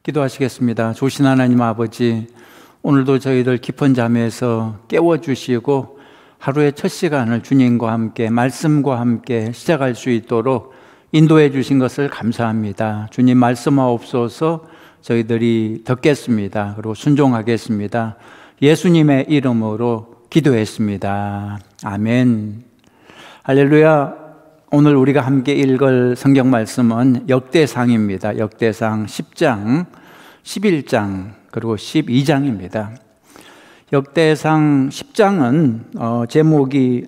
기도하시겠습니다. 좋으신 하나님 아버지, 오늘도 저희들 깊은 잠에서 깨워주시고 하루의 첫 시간을 주님과 함께 말씀과 함께 시작할 수 있도록 인도해 주신 것을 감사합니다. 주님 말씀하옵소서. 저희들이 듣겠습니다. 그리고 순종하겠습니다. 예수님의 이름으로 기도했습니다. 아멘. 할렐루야. 오늘 우리가 함께 읽을 성경 말씀은 역대상입니다. 역대상 10장, 11장, 그리고 12장입니다. 역대상 10장은 제목이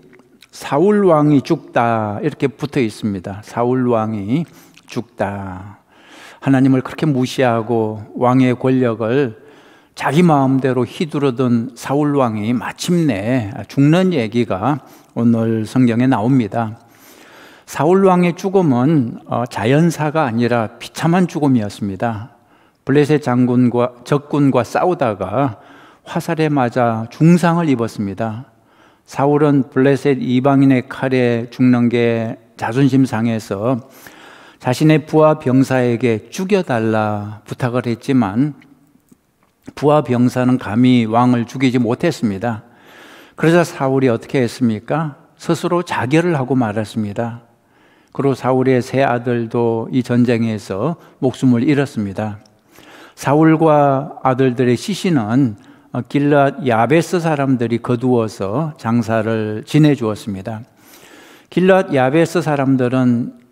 사울 왕이 죽다 이렇게 붙어 있습니다. 사울 왕이 죽다. 하나님을 그렇게 무시하고 왕의 권력을 자기 마음대로 휘두르던 사울 왕이 마침내 죽는 얘기가 오늘 성경에 나옵니다. 사울 왕의 죽음은 자연사가 아니라 비참한 죽음이었습니다. 블레셋 적군과 싸우다가 화살에 맞아 중상을 입었습니다. 사울은 블레셋 이방인의 칼에 죽는 게 자존심 상해서 자신의 부하 병사에게 죽여달라 부탁을 했지만 부하 병사는 감히 왕을 죽이지 못했습니다. 그러자 사울이 어떻게 했습니까? 스스로 자결을 하고 말았습니다. 그리고 사울의 세 아들도 이 전쟁에서 목숨을 잃었습니다. 사울과 아들들의 시신은 길앗 야베스 사람들이 거두어서 장사를 지내주었습니다. 길앗 야베스 사람들은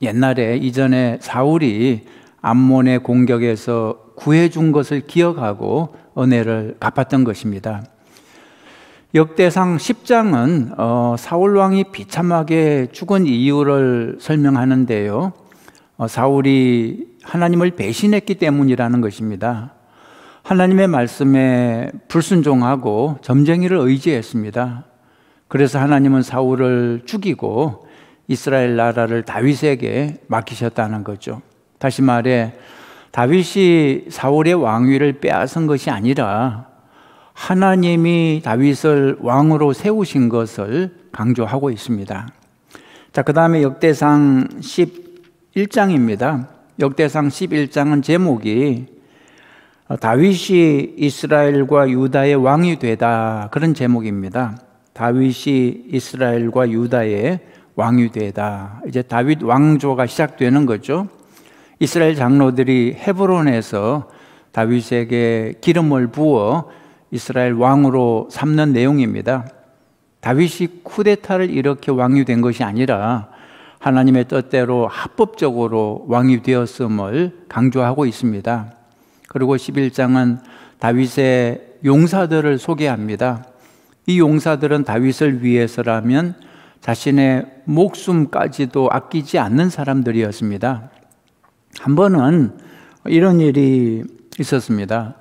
옛날에 이전에 사울이 암몬의 공격에서 구해준 것을 기억하고 은혜를 갚았던 것입니다. 역대상 10장은 사울 왕이 비참하게 죽은 이유를 설명하는데요. 사울이 하나님을 배신했기 때문이라는 것입니다. 하나님의 말씀에 불순종하고 점쟁이를 의지했습니다. 그래서 하나님은 사울을 죽이고 이스라엘 나라를 다윗에게 맡기셨다는 거죠. 다시 말해 다윗이 사울의 왕위를 빼앗은 것이 아니라 하나님이 다윗을 왕으로 세우신 것을 강조하고 있습니다. 자, 그 다음에 역대상 11장입니다. 역대상 11장은 제목이 다윗이 이스라엘과 유다의 왕이 되다, 그런 제목입니다. 다윗이 이스라엘과 유다의 왕이 되다. 이제 다윗 왕조가 시작되는 거죠. 이스라엘 장로들이 헤브론에서 다윗에게 기름을 부어 이스라엘 왕으로 삼는 내용입니다. 다윗이 쿠데타를 일으켜 왕이 된 것이 아니라 하나님의 뜻대로 합법적으로 왕이 되었음을 강조하고 있습니다. 그리고 11장은 다윗의 용사들을 소개합니다. 이 용사들은 다윗을 위해서라면 자신의 목숨까지도 아끼지 않는 사람들이었습니다. 한 번은 이런 일이 있었습니다.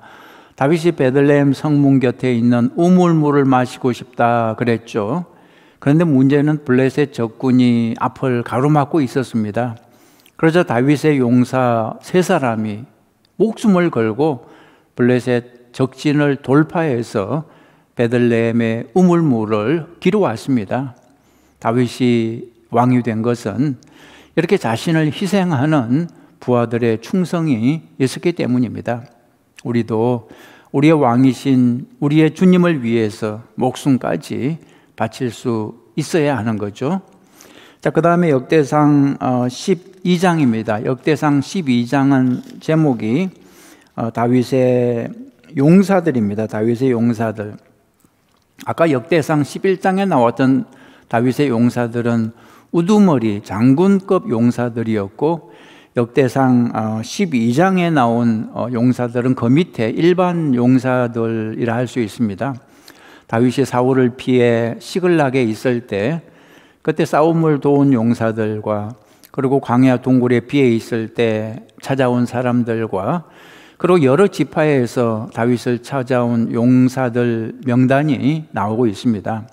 다윗이 베들레헴 성문 곁에 있는 우물물을 마시고 싶다 그랬죠. 그런데 문제는 블레셋 적군이 앞을 가로막고 있었습니다. 그러자 다윗의 용사 세 사람이 목숨을 걸고 블레셋 적진을 돌파해서 베들레헴의 우물물을 기르왔습니다. 다윗이 왕이 된 것은 이렇게 자신을 희생하는 부하들의 충성이 있었기 때문입니다. 우리도 우리의 왕이신 우리의 주님을 위해서 목숨까지 바칠 수 있어야 하는 거죠. 자, 그 다음에 역대상 12장입니다. 역대상 12장은 제목이 다윗의 용사들입니다. 다윗의 용사들. 아까 역대상 11장에 나왔던 다윗의 용사들은 우두머리 장군급 용사들이었고, 역대상 12장에 나온 용사들은 그 밑에 일반 용사들이라 할 수 있습니다. 다윗이 사울을 피해 시글락에 있을 때 그때 싸움을 도운 용사들과, 그리고 광야 동굴에 비해 있을 때 찾아온 사람들과, 그리고 여러 지파에서 다윗을 찾아온 용사들 명단이 나오고 있습니다.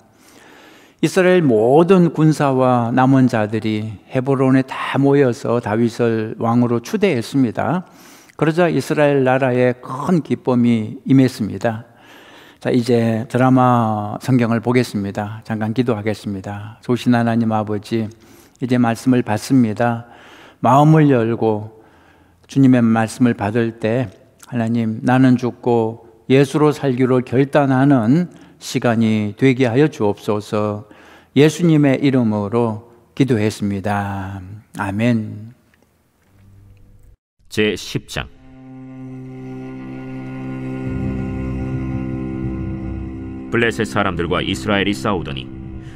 이스라엘 모든 군사와 남은 자들이 헤브론에 다 모여서 다윗을 왕으로 추대했습니다. 그러자 이스라엘 나라에 큰 기쁨이 임했습니다. 자, 이제 드라마 성경을 보겠습니다. 잠깐 기도하겠습니다. 좋으신 하나님 아버지, 이제 말씀을 받습니다. 마음을 열고 주님의 말씀을 받을 때 하나님, 나는 죽고 예수로 살기로 결단하는 시간이 되게 하여 주옵소서. 예수님의 이름으로 기도했습니다. 아멘. 제10장. 블레셋 사람들과 이스라엘이 싸우더니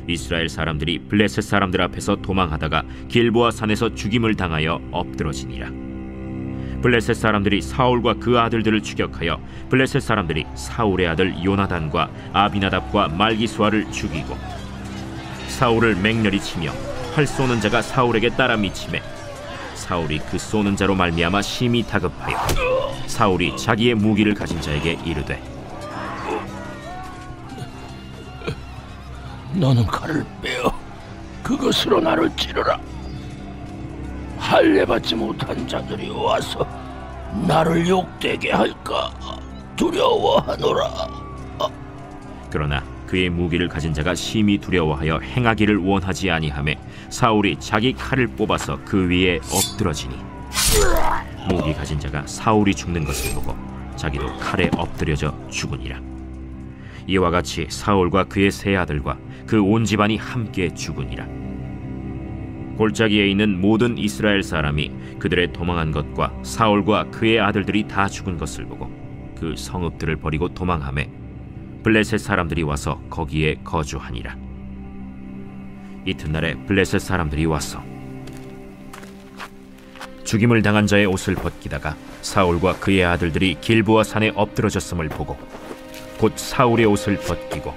이스라엘 사람들이 블레셋 사람들 앞에서 도망하다가 길보아 산에서 죽임을 당하여 엎드러지니라. 블레셋 사람들이 사울과 그 아들들을 추격하여 블레셋 사람들이 사울의 아들 요나단과 아비나답과 말기수아를 죽이고 사울을 맹렬히 치며 활 쏘는 자가 사울에게 따라 미치매 사울이 그 쏘는 자로 말미암아 심히 다급하여 사울이 자기의 무기를 가진 자에게 이르되, 너는 칼을 빼어 그것으로 나를 찌르라. 할례 받지 못한 자들이 와서 나를 욕되게 할까 두려워하노라. 그러나 그의 무기를 가진 자가 심히 두려워하여 행하기를 원하지 아니하매 사울이 자기 칼을 뽑아서 그 위에 엎드러지니 무기 가진 자가 사울이 죽는 것을 보고 자기도 칼에 엎드려져 죽으니라. 이와 같이 사울과 그의 세 아들과 그 온 집안이 함께 죽으니라. 골짜기에 있는 모든 이스라엘 사람이 그들의 도망한 것과 사울과 그의 아들들이 다 죽은 것을 보고 그 성읍들을 버리고 도망하매 블레셋 사람들이 와서 거기에 거주하니라. 이튿날에 블레셋 사람들이 와서 죽임을 당한 자의 옷을 벗기다가 사울과 그의 아들들이 길보아 산에 엎드러졌음을 보고 곧 사울의 옷을 벗기고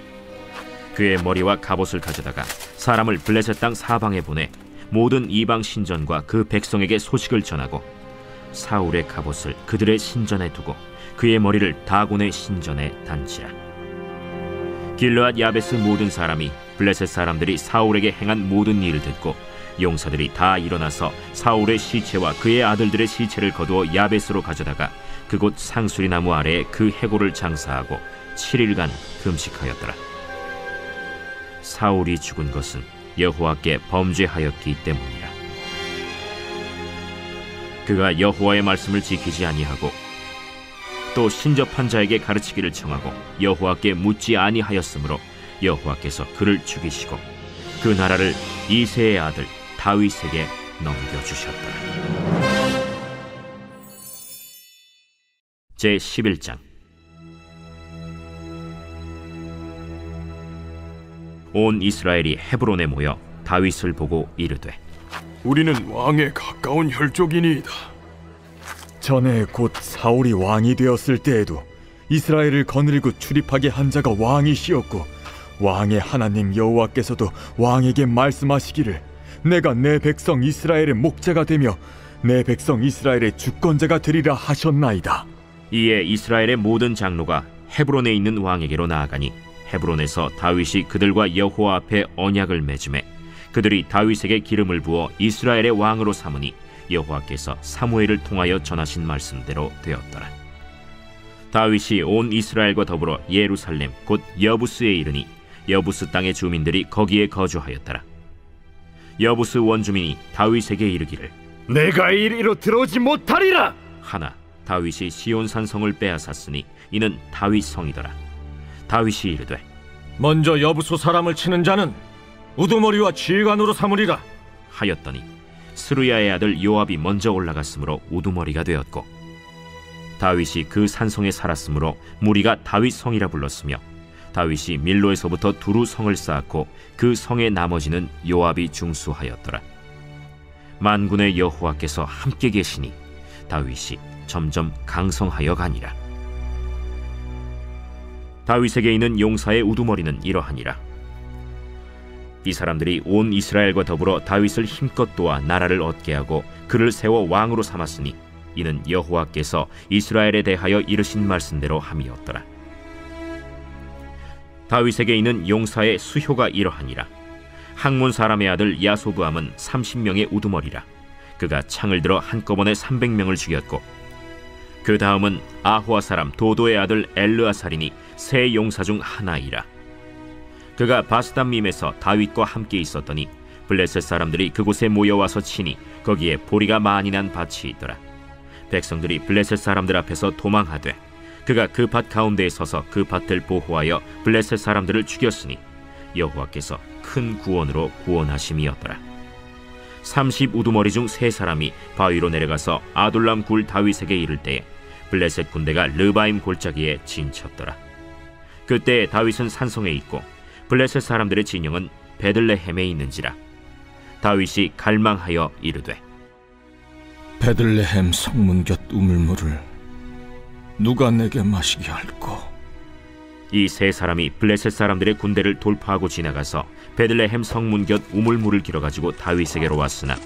그의 머리와 갑옷을 가져다가 사람을 블레셋 땅 사방에 보내 모든 이방 신전과 그 백성에게 소식을 전하고 사울의 갑옷을 그들의 신전에 두고 그의 머리를 다곤의 신전에 단치라. 길르앗 야베스 모든 사람이 블레셋 사람들이 사울에게 행한 모든 일을 듣고 용사들이 다 일어나서 사울의 시체와 그의 아들들의 시체를 거두어 야베스로 가져다가 그곳 상수리 나무 아래에 그 해골을 장사하고 7일간 금식하였더라. 사울이 죽은 것은 여호와께 범죄하였기 때문이라. 그가 여호와의 말씀을 지키지 아니하고 또 신접한 자에게 가르치기를 청하고 여호와께 묻지 아니하였으므로 여호와께서 그를 죽이시고 그 나라를 이새의 아들 다윗에게 넘겨주셨더라. 제11장. 온 이스라엘이 헤브론에 모여 다윗을 보고 이르되, 우리는 왕에 가까운 혈족이니이다. 전에 곧 사울이 왕이 되었을 때에도 이스라엘을 거느리고 출입하게 한 자가 왕이시었고 왕의 하나님 여호와께서도 왕에게 말씀하시기를 내가 내 백성 이스라엘의 목자가 되며 내 백성 이스라엘의 주권자가 되리라 하셨나이다. 이에 이스라엘의 모든 장로가 헤브론에 있는 왕에게로 나아가니 헤브론에서 다윗이 그들과 여호와 앞에 언약을 맺음에 그들이 다윗에게 기름을 부어 이스라엘의 왕으로 삼으니 여호와께서 사무엘을 통하여 전하신 말씀대로 되었더라. 다윗이 온 이스라엘과 더불어 예루살렘 곧 여부스에 이르니 여부스 땅의 주민들이 거기에 거주하였더라. 여부스 원주민이 다윗에게 이르기를, 내가 이리로 들어오지 못하리라 하나 다윗이 시온산 성을 빼앗았으니 이는 다윗 성이더라. 다윗이 이르되, 먼저 여부수 사람을 치는 자는 우두머리와 지휘관으로 삼으리라 하였더니 스루야의 아들 요압이 먼저 올라갔으므로 우두머리가 되었고 다윗이 그 산성에 살았으므로 무리가 다윗 성이라 불렀으며 다윗이 밀로에서부터 두루 성을 쌓았고 그 성의 나머지는 요압이 중수하였더라. 만군의 여호와께서 함께 계시니 다윗이 점점 강성하여 가니라. 다윗에게 있는 용사의 우두머리는 이러하니라. 이 사람들이 온 이스라엘과 더불어 다윗을 힘껏 도와 나라를 얻게 하고 그를 세워 왕으로 삼았으니 이는 여호와께서 이스라엘에 대하여 이르신 말씀대로 함이었더라. 다윗에게 있는 용사의 수효가 이러하니라. 학몬 사람의 아들 야소브암은 30명의 우두머리라. 그가 창을 들어 한꺼번에 300명을 죽였고 그 다음은 아호와 사람 도도의 아들 엘르아살이니 세 용사 중 하나이라. 그가 바스담밈에서 다윗과 함께 있었더니 블레셋 사람들이 그곳에 모여와서 치니 거기에 보리가 많이 난 밭이 있더라. 백성들이 블레셋 사람들 앞에서 도망하되 그가 그 밭 가운데에 서서 그 밭을 보호하여 블레셋 사람들을 죽였으니 여호와께서 큰 구원으로 구원하심이었더라. 30 우두머리 중 세 사람이 바위로 내려가서 아둘람 굴 다윗에게 이를 때에 블레셋 군대가 르바임 골짜기에 진쳤더라. 그때 다윗은 산성에 있고 블레셋 사람들의 진영은 베들레헴에 있는지라. 다윗이 갈망하여 이르되 베들레헴 성문 곁 우물물을 누가 내게 마시게 할꼬? 이 세 사람이 블레셋 사람들의 군대를 돌파하고 지나가서 베들레헴 성문 곁 우물물을 길어가지고 다윗에게로 왔으나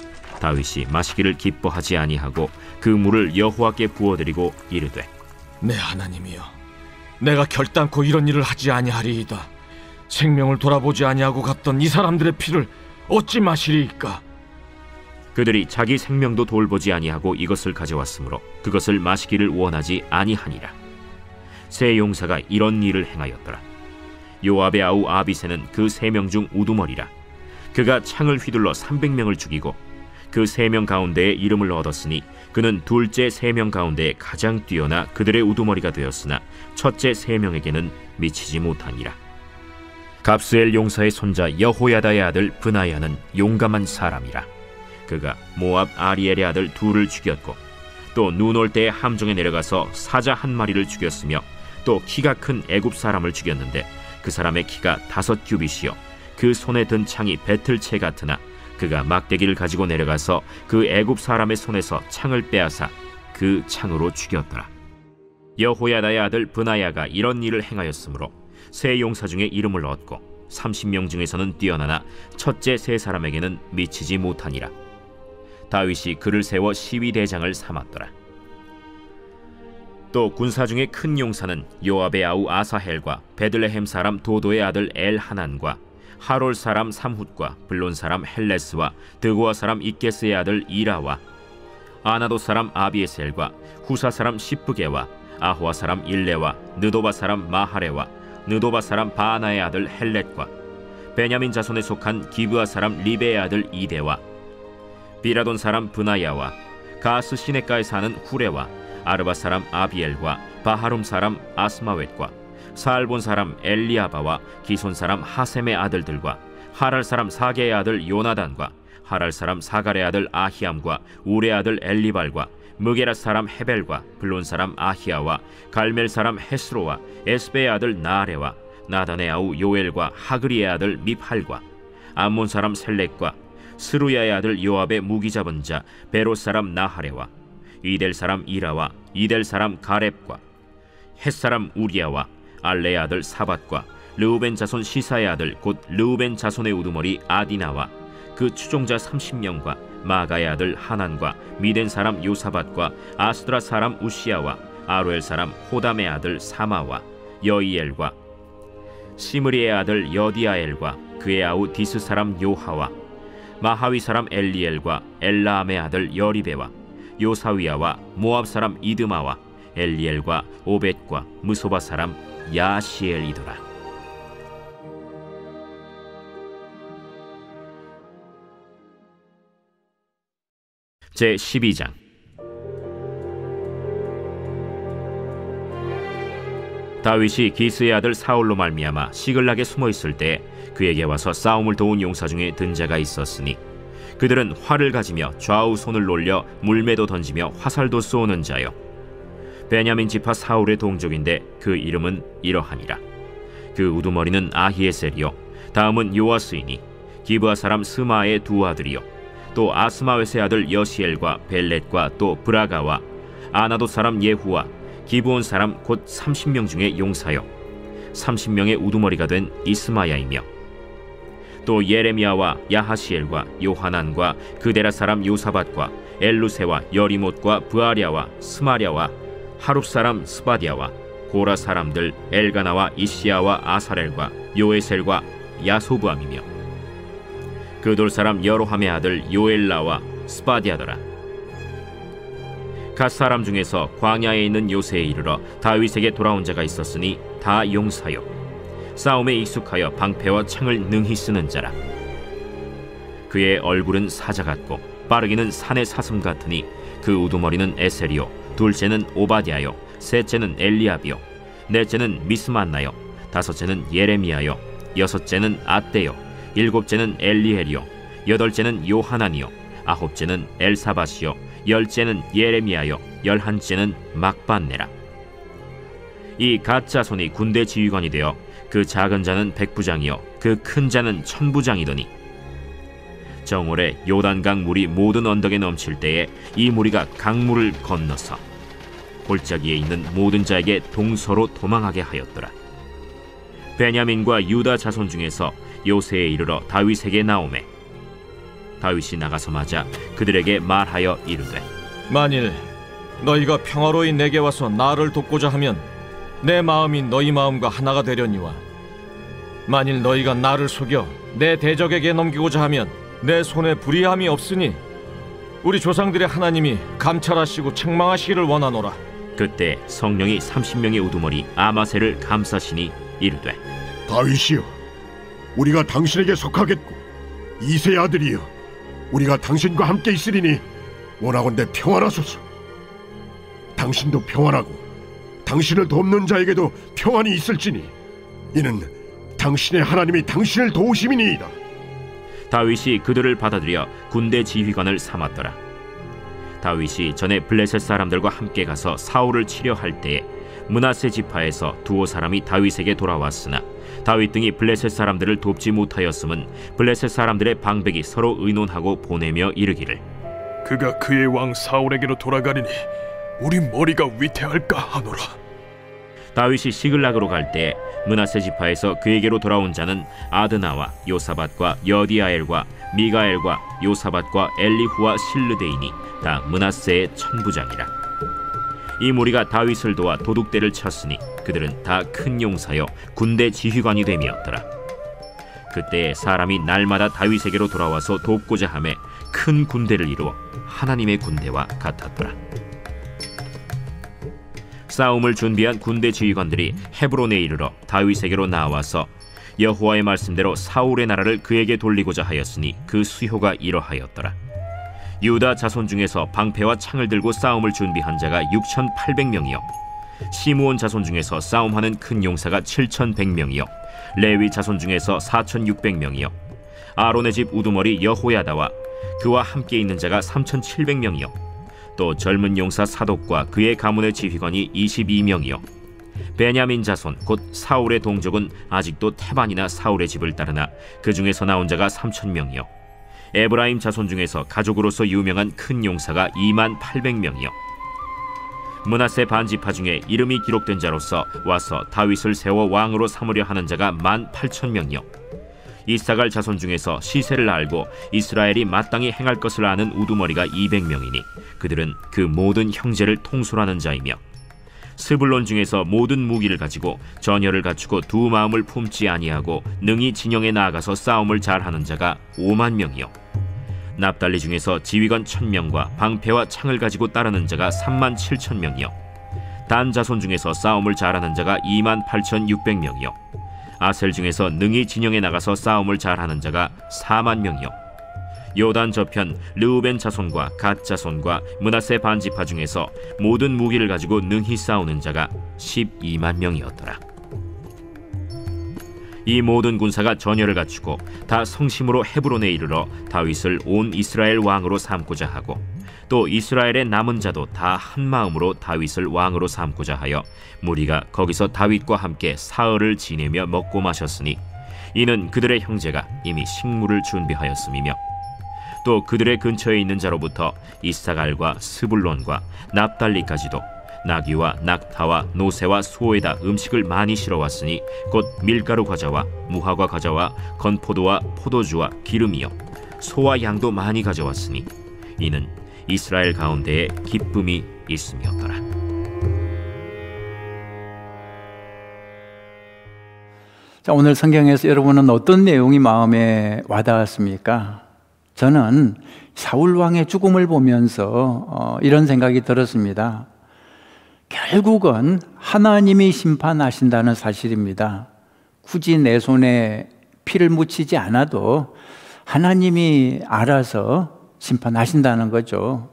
다윗이 마시기를 기뻐하지 아니하고 그 물을 여호와께 부어드리고 이르되 내 하나님이여, 내가 결단코 이런 일을 하지 아니하리이다. 생명을 돌아보지 아니하고 갔던 이 사람들의 피를 어찌 마시리이까? 그들이 자기 생명도 돌보지 아니하고 이것을 가져왔으므로 그것을 마시기를 원하지 아니하니라. 세 용사가 이런 일을 행하였더라. 요압의 아우 아비새는 그 3명 중 우두머리라. 그가 창을 휘둘러 300명을 죽이고 그 3명 가운데에 이름을 얻었으니 그는 둘째 3명 가운데 가장 뛰어나 그들의 우두머리가 되었으나 첫째 3명에게는 미치지 못하니라. 갑스엘 용사의 손자 여호야다의 아들 브나야는 용감한 사람이라. 그가 모압 아리엘의 아들 둘을 죽였고 또 눈 올 때에 함정에 내려가서 사자 한 마리를 죽였으며 또 키가 큰 애굽 사람을 죽였는데 그 사람의 키가 5 규빗이요 그 손에 든 창이 배틀채 같으나 그가 막대기를 가지고 내려가서 그 애굽 사람의 손에서 창을 빼앗아 그 창으로 죽였더라. 여호야다의 아들 브나야가 이런 일을 행하였으므로 세 용사 중에 이름을 얻고 30명 중에서는 뛰어나나 첫째 세 사람에게는 미치지 못하니라. 다윗이 그를 세워 시위대장을 삼았더라. 또 군사 중에 큰 용사는 요압의 아우 아사헬과 베들레헴 사람 도도의 아들 엘하난과 하롤 사람 삼훗과 블론 사람 헬레스와 드고아 사람 이게스의 아들 이라와 아나도 사람 아비에셀과 후사 사람 시프게와 아호아 사람 일레와 느도바 사람 마하레와 느도바 사람 바하나의 아들 헬렛과 베냐민 자손에 속한 기브아 사람 리베의 아들 이데와 비라돈 사람 브나야와 가스 시내가에 사는 후레와 아르바 사람 아비엘과 바하룸 사람 아스마웻과 사알본 사람 엘리아바와 기손 사람 하셈의 아들들과 하랄 사람 사게의 아들 요나단과 하랄 사람 사갈의 아들 아히암과 우레 아들 엘리발과 무게라 사람 헤벨과 블론 사람 아히야와 갈멜 사람 헤스로와 에스베의 아들 나아레와 나단의 아우 요엘과 하그리의 아들 미팔과 암몬 사람 셀렉과 스루야의 아들 요압의 무기 잡은 자 베롯 사람 나하레와 이델 사람 이라와 이델 사람 가렙과 헷 사람 우리야와 알레의 아들 사밧과 르우벤 자손 시사의 아들 곧 르우벤 자손의 우두머리 아디나와 그 추종자 30명과 마가의 아들 하난과 미덴 사람 요사밧과 아스드라 사람 우시야와 아로엘 사람 호담의 아들 사마와 여이엘과 시므리의 아들 여디아엘과 그의 아우 디스 사람 요하와 마하위 사람 엘리엘과 엘라암의 아들 여리베와 요사위야와 모압 사람 이드마와 엘리엘과 오벳과 무소바 사람 야시엘이더라. 제 12장. 다윗이 기스의 아들 사울로 말미암아 시글락에 숨어 있을 때 그에게 와서 싸움을 도운 용사 중에 든 자가 있었으니 그들은 활을 가지며 좌우 손을 놀려 물매도 던지며 화살도 쏘는 자요 베냐민 지파 사울의 동족인데 그 이름은 이러하니라. 그 우두머리는 아히에셀이요 다음은 요아스이니 기브아 사람 스마의 두 아들이요 또 아스마웻의 아들 여시엘과 벨렛과 또 브라가와 아나도 사람 예후와 기브온 사람 곧 30명 중에 용사요 30명의 우두머리가 된 이스마야이며 또 예레미야와 야하시엘과 요하난과 그데라 사람 요사밧과 엘루세와 여리못과 브아랴와 스마랴와 하룹 사람 스바디아와 고라 사람들 엘가나와 이시야와 아사렐과 요에셀과 야소부암이며 그돌 사람 여로함의 아들 요엘라와 스바디아더라. 갓 사람 중에서 광야에 있는 요새에 이르러 다윗에게 돌아온 자가 있었으니 다 용사요 싸움에 익숙하여 방패와 창을 능히 쓰는 자라. 그의 얼굴은 사자 같고 빠르기는 산의 사슴 같으니 그 우두머리는 에셀이요 둘째는 오바댜요 셋째는 엘리압이요 넷째는 미스만나요 다섯째는 예레미야요 여섯째는 앗대요 일곱째는 엘리엘이요 여덟째는 요하나니요 아홉째는 엘사밧이요 열째는 예레미야요 열한째는 막반네라. 이 갓 자손이 군대 지휘관이 되어 그 작은 자는 백부장이요 그 큰 자는 천부장이더니 정월에 요단강 물이 모든 언덕에 넘칠 때에 이 무리가 강물을 건너서 골짜기에 있는 모든 자에게 동서로 도망하게 하였더라. 베냐민과 유다 자손 중에서 요새에 이르러 다윗에게 나오매 다윗이 나가서 맞아 그들에게 말하여 이르되 만일 너희가 평화로이 내게 와서 나를 돕고자 하면 내 마음이 너희 마음과 하나가 되려니와 만일 너희가 나를 속여 내 대적에게 넘기고자 하면 내 손에 불의함이 없으니 우리 조상들의 하나님이 감찰하시고 책망하시기를 원하노라. 그때 성령이 30명의 우두머리 아마새를 감싸시니 이르되 다윗이여, 우리가 당신에게 속하겠고 이새의 아들이여, 우리가 당신과 함께 있으리니 원하건대 평안하소서. 당신도 평안하고 당신을 돕는 자에게도 평안이 있을지니 이는 당신의 하나님이 당신을 도우심이니이다. 다윗이 그들을 받아들여 군대 지휘관을 삼았더라. 다윗이 전에 블레셋 사람들과 함께 가서 사울을 치려 할 때에 므낫세 지파에서 두어 사람이 다윗에게 돌아왔으나 다윗 등이 블레셋 사람들을 돕지 못하였음은 블레셋 사람들의 방백이 서로 의논하고 보내며 이르기를 그가 그의 왕 사울에게로 돌아가리니 우리 머리가 위태할까 하노라. 다윗이 시글락으로 갈 때에 므낫세 지파에서 그에게로 돌아온 자는 아드나와 요사밧과 여디아엘과 미가엘과 요사밧과 엘리후와 실르데이니 다 므낫세의 천부장이라. 이 무리가 다윗을 도와 도둑대를 쳤으니 그들은 다 큰 용사여 군대 지휘관이 됨이었더라. 그때 사람이 날마다 다윗에게로 돌아와서 돕고자 하매 큰 군대를 이루어 하나님의 군대와 같았더라. 싸움을 준비한 군대 지휘관들이 헤브론에 이르러 다윗에게로 나와서 여호와의 말씀대로 사울의 나라를 그에게 돌리고자 하였으니 그 수효가 이러하였더라. 유다 자손 중에서 방패와 창을 들고 싸움을 준비한 자가 6,800명이요 시므온 자손 중에서 싸움하는 큰 용사가 7,100명이요 레위 자손 중에서 4,600명이요 아론의 집 우두머리 여호야다와 그와 함께 있는 자가 3,700명이요 또 젊은 용사 사독과 그의 가문의 지휘관이 22명이요 베냐민 자손 곧 사울의 동족은 아직도 태반이나 사울의 집을 따르나 그 중에서 나온 자가 3,000명이요 에브라임 자손 중에서 가족으로서 유명한 큰 용사가 28,000명이요 므낫세 반지파 중에 이름이 기록된 자로서 와서 다윗을 세워 왕으로 삼으려 하는 자가 18,000명이요 이사갈 자손 중에서 시세를 알고 이스라엘이 마땅히 행할 것을 아는 우두머리가 200명이니 그들은 그 모든 형제를 통솔하는 자이며 스불론 중에서 모든 무기를 가지고 전열을 갖추고 두 마음을 품지 아니하고 능히 진영에 나아가서 싸움을 잘하는 자가 50,000명이요 납달리 중에서 지휘관 1,000명과 방패와 창을 가지고 따르는 자가 37,000명이요 단 자손 중에서 싸움을 잘하는 자가 28,600명이요 아셀 중에서 능히 진영에 나가서 싸움을 잘하는 자가 40,000명이요 요단 저편 르우벤 자손과 갓 자손과 므낫세 반지파 중에서 모든 무기를 가지고 능히 싸우는 자가 120,000명이었더라. 이 모든 군사가 전열을 갖추고 다 성심으로 헤브론에 이르러 다윗을 온 이스라엘 왕으로 삼고자 하고 또 이스라엘의 남은 자도 다 한마음으로 다윗을 왕으로 삼고자 하여 무리가 거기서 다윗과 함께 사흘을 지내며 먹고 마셨으니 이는 그들의 형제가 이미 식물을 준비하였음이며 또 그들의 근처에 있는 자로부터 이사갈과 스불론과 납달리까지도 나귀와 낙타와 노새와 소에다 음식을 많이 실어왔으니 곧 밀가루 과자와 무화과 과자와 건포도와 포도주와 기름이요 소와 양도 많이 가져왔으니 이는 이스라엘 가운데에 기쁨이 있음이었더라. 자, 오늘 성경에서 여러분은 어떤 내용이 마음에 와닿았습니까? 저는 사울 왕의 죽음을 보면서 이런 생각이 들었습니다. 결국은 하나님이 심판하신다는 사실입니다. 굳이 내 손에 피를 묻히지 않아도 하나님이 알아서 심판하신다는 거죠.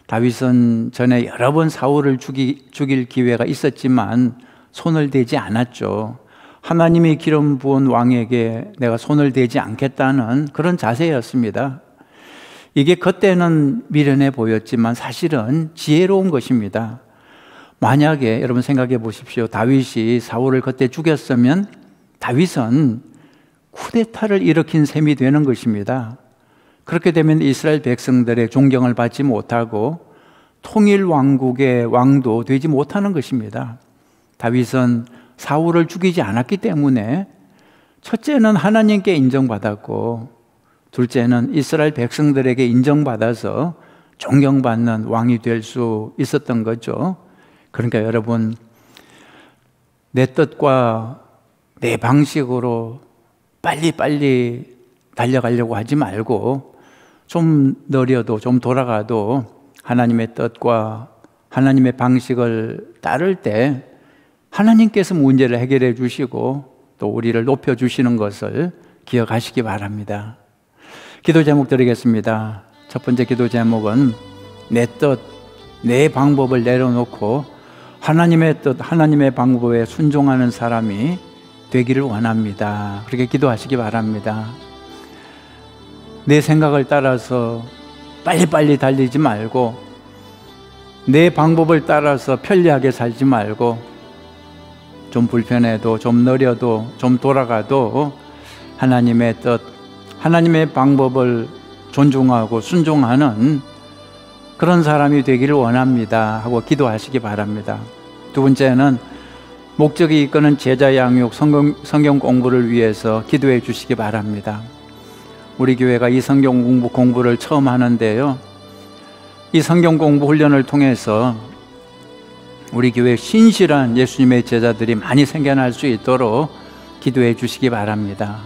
다윗은 전에 여러 번 사울을 죽일 기회가 있었지만 손을 대지 않았죠. 하나님이 기름 부은 왕에게 내가 손을 대지 않겠다는 그런 자세였습니다. 이게 그때는 미련해 보였지만 사실은 지혜로운 것입니다. 만약에 여러분 생각해 보십시오. 다윗이 사울을 그때 죽였으면 다윗은 쿠데타를 일으킨 셈이 되는 것입니다. 그렇게 되면 이스라엘 백성들의 존경을 받지 못하고 통일 왕국의 왕도 되지 못하는 것입니다. 다윗은 사울을 죽이지 않았기 때문에 첫째는 하나님께 인정받았고 둘째는 이스라엘 백성들에게 인정받아서 존경받는 왕이 될 수 있었던 거죠. 그러니까 여러분, 내 뜻과 내 방식으로 빨리빨리 달려가려고 하지 말고 좀 느려도 좀 돌아가도 하나님의 뜻과 하나님의 방식을 따를 때 하나님께서 문제를 해결해 주시고 또 우리를 높여 주시는 것을 기억하시기 바랍니다. 기도 제목 드리겠습니다. 첫 번째 기도 제목은 내 뜻, 내 방법을 내려놓고 하나님의 뜻, 하나님의 방법에 순종하는 사람이 되기를 원합니다. 그렇게 기도하시기 바랍니다. 내 생각을 따라서 빨리빨리 달리지 말고 내 방법을 따라서 편리하게 살지 말고 좀 불편해도 좀 느려도 좀 돌아가도 하나님의 뜻, 하나님의 방법을 존중하고 순종하는 그런 사람이 되기를 원합니다 하고 기도하시기 바랍니다. 두 번째는 목적이 이끄는 제자 양육, 성경 공부를 위해서 기도해 주시기 바랍니다. 우리 교회가 이 성경 공부를 처음 하는데요, 이 성경 공부 훈련을 통해서 우리 교회 신실한 예수님의 제자들이 많이 생겨날 수 있도록 기도해 주시기 바랍니다.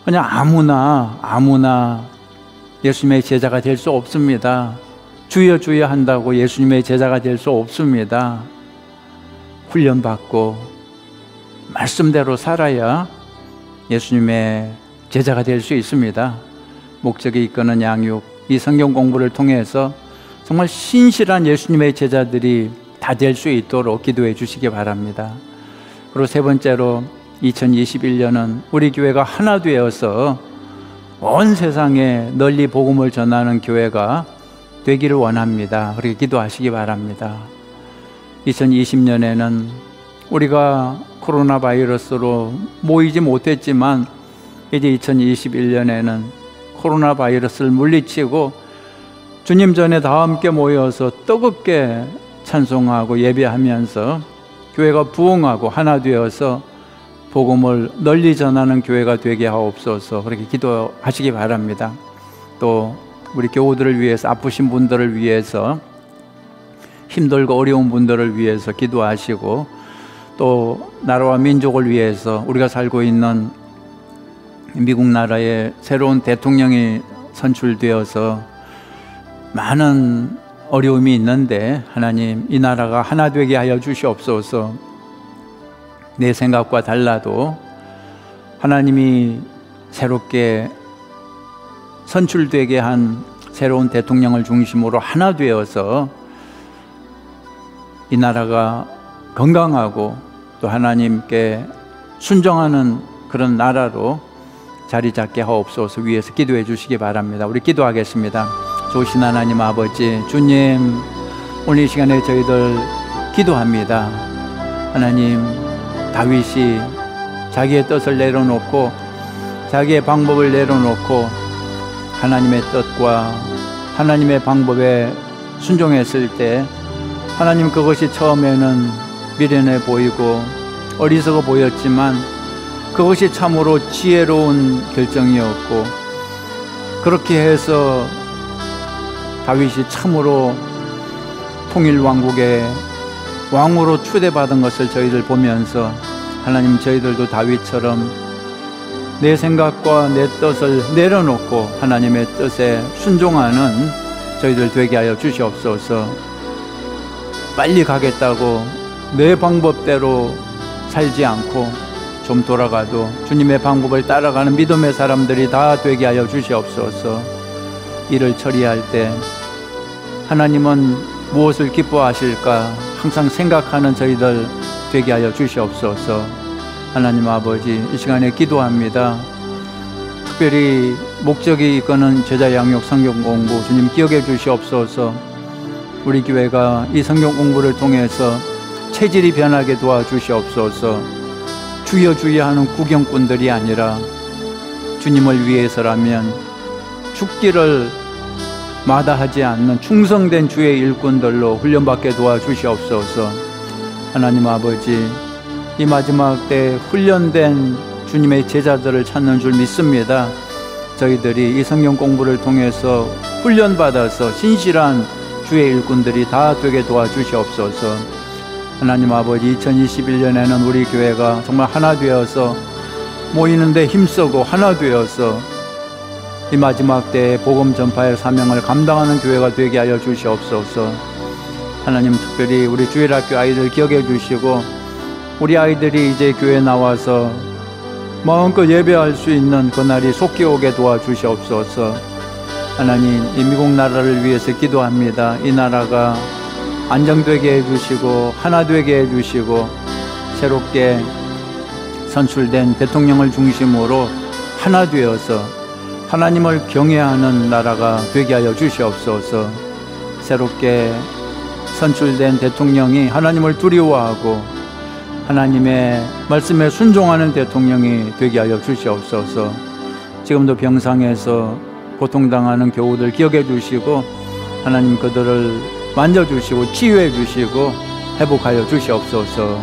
그냥 아무나 예수님의 제자가 될 수 없습니다. 주여 주여 한다고 예수님의 제자가 될 수 없습니다. 훈련받고 말씀대로 살아야 예수님의 제자가 될 수 있습니다. 목적이 이끄는 양육, 이 성경 공부를 통해서 정말 신실한 예수님의 제자들이 다 될 수 있도록 기도해 주시기 바랍니다. 그리고 세 번째로 2021년은 우리 교회가 하나 되어서 온 세상에 널리 복음을 전하는 교회가 되기를 원합니다. 그렇게 기도하시기 바랍니다. 2020년에는 우리가 코로나 바이러스로 모이지 못했지만 이제 2021년에는 코로나 바이러스를 물리치고 주님 전에 다 함께 모여서 뜨겁게 찬송하고 예배하면서 교회가 부흥하고 하나 되어서 복음을 널리 전하는 교회가 되게 하옵소서. 그렇게 기도하시기 바랍니다. 또 우리 교우들을 위해서, 아프신 분들을 위해서, 힘들고 어려운 분들을 위해서 기도하시고 또 나라와 민족을 위해서 우리가 살고 있는 미국 나라에 새로운 대통령이 선출되어서 많은 어려움이 있는데 하나님, 이 나라가 하나 되게 하여 주시옵소서. 내 생각과 달라도 하나님이 새롭게 선출되게 한 새로운 대통령을 중심으로 하나 되어서 이 나라가 건강하고 또 하나님께 순종하는 그런 나라로 자리 잡게 하옵소서. 위에서 기도해 주시기 바랍니다. 우리 기도하겠습니다. 좋으신 하나님 아버지, 주님, 오늘 이 시간에 저희들 기도합니다. 하나님, 다윗이 자기의 뜻을 내려놓고 자기의 방법을 내려놓고 하나님의 뜻과 하나님의 방법에 순종했을 때 하나님, 그것이 처음에는 미련해 보이고 어리석어 보였지만 그것이 참으로 지혜로운 결정이었고, 그렇게 해서 다윗이 참으로 통일왕국의 왕으로 추대받은 것을 저희들 보면서 하나님, 저희들도 다윗처럼 내 생각과 내 뜻을 내려놓고 하나님의 뜻에 순종하는 저희들 되게 하여 주시옵소서. 빨리 가겠다고 내 방법대로 살지 않고 좀 돌아가도 주님의 방법을 따라가는 믿음의 사람들이 다 되게 하여 주시옵소서. 일을 처리할 때 하나님은 무엇을 기뻐하실까 항상 생각하는 저희들 되게 하여 주시옵소서. 하나님 아버지, 이 시간에 기도합니다. 특별히 목적이 이끄는 제자 양육 성경 공부 주님 기억해 주시옵소서. 우리 교회가 이 성경 공부를 통해서 체질이 변하게 도와주시옵소서. 주여 주여 하는 구경꾼들이 아니라 주님을 위해서라면 죽기를 마다하지 않는 충성된 주의 일꾼들로 훈련받게 도와주시옵소서. 하나님 아버지, 이 마지막 때 훈련된 주님의 제자들을 찾는 줄 믿습니다. 저희들이 이 성경 공부를 통해서 훈련받아서 신실한 주의 일꾼들이 다 되게 도와주시옵소서. 하나님 아버지, 2021년에는 우리 교회가 정말 하나 되어서 모이는데 힘쓰고 하나 되어서 이 마지막 때에 복음 전파의 사명을 감당하는 교회가 되게 하여 주시옵소서. 하나님, 특별히 우리 주일학교 아이들 기억해 주시고 우리 아이들이 이제 교회 나와서 마음껏 예배할 수 있는 그날이 속히 오게 도와주시옵소서. 하나님, 이 미국 나라를 위해서 기도합니다. 이 나라가 안정되게 해주시고 하나 되게 해주시고 새롭게 선출된 대통령을 중심으로 하나 되어서 하나님을 경외하는 나라가 되게 하여 주시옵소서. 새롭게 선출된 대통령이 하나님을 두려워하고 하나님의 말씀에 순종하는 대통령이 되게 하여 주시옵소서. 지금도 병상에서 고통당하는 교우들 기억해 주시고 하나님 그들을 만져주시고 치유해 주시고 회복하여 주시옵소서.